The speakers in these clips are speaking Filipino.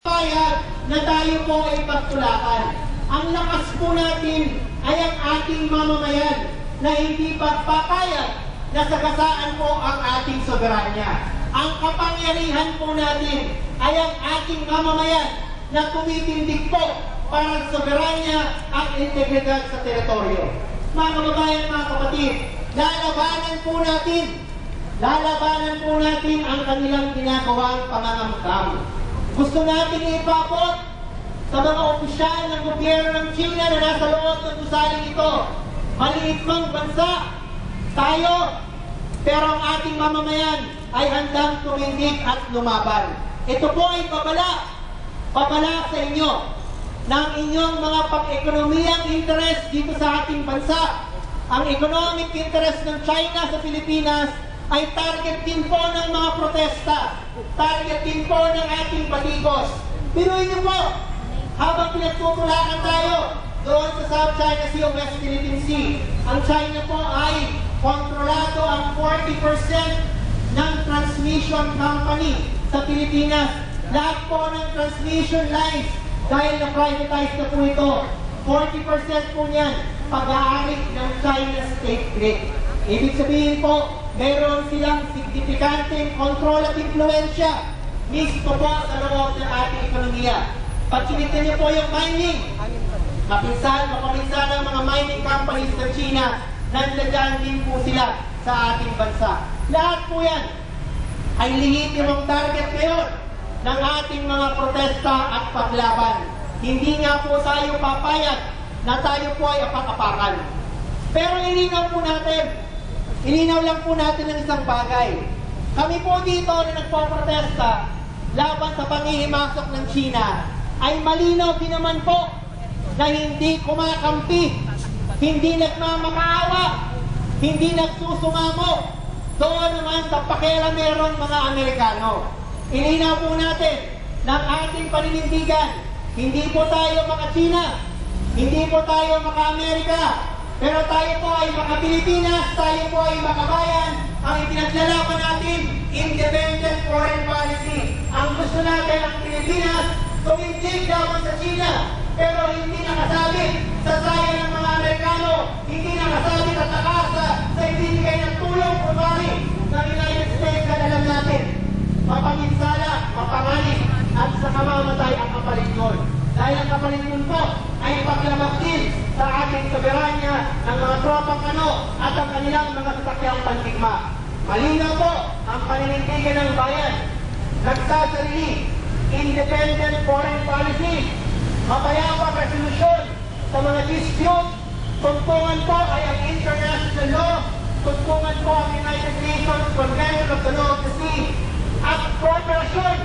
Payag na tayo po ay pagtulakan. Ang lakas po natin ay ang ating mamamayan na hindi papayag na sagasaan po ang ating soberanya. Ang kapangyarihan po natin ay ang ating mamamayan na tumitindig po para sa soberanya at integridad sa teritoryo. Mga kababayan, mga kapatid, lalabanan po natin ang kanilang ginagawang pangangamkam. Gusto natin ipapot sa mga opisyal ng gobyerno ng China na nasa loob ng gusaling ito. Maliit mang bansa tayo, pero ang ating mamamayan ay handang tumindig at lumaban. Ito po ay babala sa inyo ng inyong mga pag-ekonomiyang interest dito sa ating bansa. Ang economic interest ng China sa Pilipinas ay target din po ng mga protesta, target din po ng ating batikos. Biruin niyo po, habang pinagtutulakan tayo doon sa South China Sea o West Philippine Sea, ang China po ay kontrolado ang 40% ng transmission company sa Pilipinas. Lahat po ng transmission lines, dahil na-privatize na po ito, 40% po niyan pag-aari ng China State Grid. Ibig sabihin po, meron silang signifikanteng kontrol at influensya mismo po sa loob ng ating ekonomiya. Pagkinitin niyo po yung mining. Mapaminsan ng mga mining companies sa China, nandiyan din po sila sa ating bansa. Lahat po yan ay lehitimong target ngayon ng ating mga protesta at paglaban. Hindi nga po tayo papayag na tayo po ay apak-apakan. Pero ilinaw lang po natin ang isang bagay. Kami po dito na nagpoprotesta laban sa panghihimasok ng China ay malinaw din naman po na hindi kumakampi, hindi nagmamakaawa, hindi nagsusumamo doon naman sa pakialamerong mga Amerikano. Ilinaw po natin ng ating paninindigan, hindi po tayo maka-China, hindi po tayo maka-Amerika, pero tayo po ay maka-Pilipinas, tayo po ay makabayan. Ang ipinaglalaban natin, independent foreign policy. Ang gusto natin ang Pilipinas, tumindig laban sa China, pero hindi nakasabit sa saya ng mga Amerikano, hindi nakasabit at nakasa sa ibibigay ng tulong kumari ng United States na alam natin. Mapanginsala, mapanganib, at sa kamamatay ang kapalit nun. Dahil ang kapalit nun po ay paglabag din sa ating soberanya ng mga tropang at ang kanilang mga sasakyang pandigma. Malinaw po ang paninindigan ng bayan. Nagsasarili, independent foreign policy, mapayapang resolusyon sa mga dispute, tungtungan po ay ang international law, tungtungan po ang United Nations Convention of the Law of the Sea, at cooperasyon,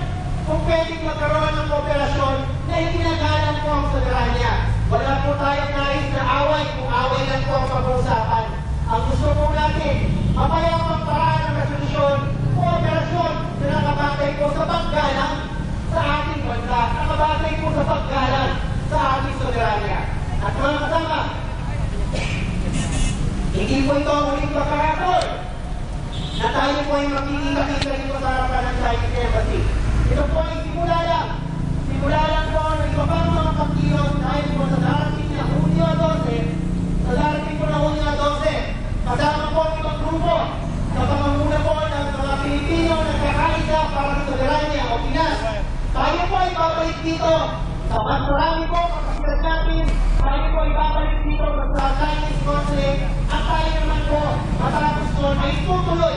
kung pwedeng magkaroon ng kooperasyon na hindi nagalang po ang soberanya. Wala po tayong nais na away, kung away lang po ang pag-uusapan. Ang gusto po natin, mapayapang paraan ng resolusyon, kooperasyon na nakabatay po sa paggalang sa ating bansa, nakabatay po sa paggalang sa ating soberanya. At mga kasama, hindi po ito ang uling pagkakataon na tayo po ay makikita-kita dito sa harapan ng Chinese Embassy. Ito po ay simula lang po ng iba pang mga pagkilos dahil po sa darating na Hunyo 12, kasama po ang ibang grupo sa pamamuna po ng mga Pilipino na kakaisa para sa soberanya o Pinas. Tayo po ay babalik dito sa mas marami po kapasigat natin, tayo po ay babalik dito sa Chinese Consulate at tayo naman po matapos po ay tutuloy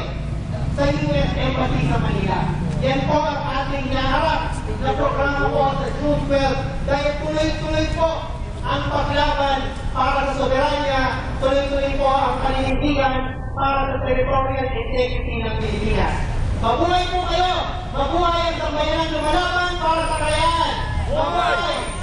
sa US Embassy sa Manila. Yan po ang ating hinaharap na programa po sa June 12 dahil tuloy-tuloy po ang paglaban para sa soberanya, tuloy-tuloy po ang paninindigan para sa territorial integrity ng Pilipinas. Mabuhay po kayo! Mabuhay ang sambayanan lumalaban para sa kalayaan! Mabuhay!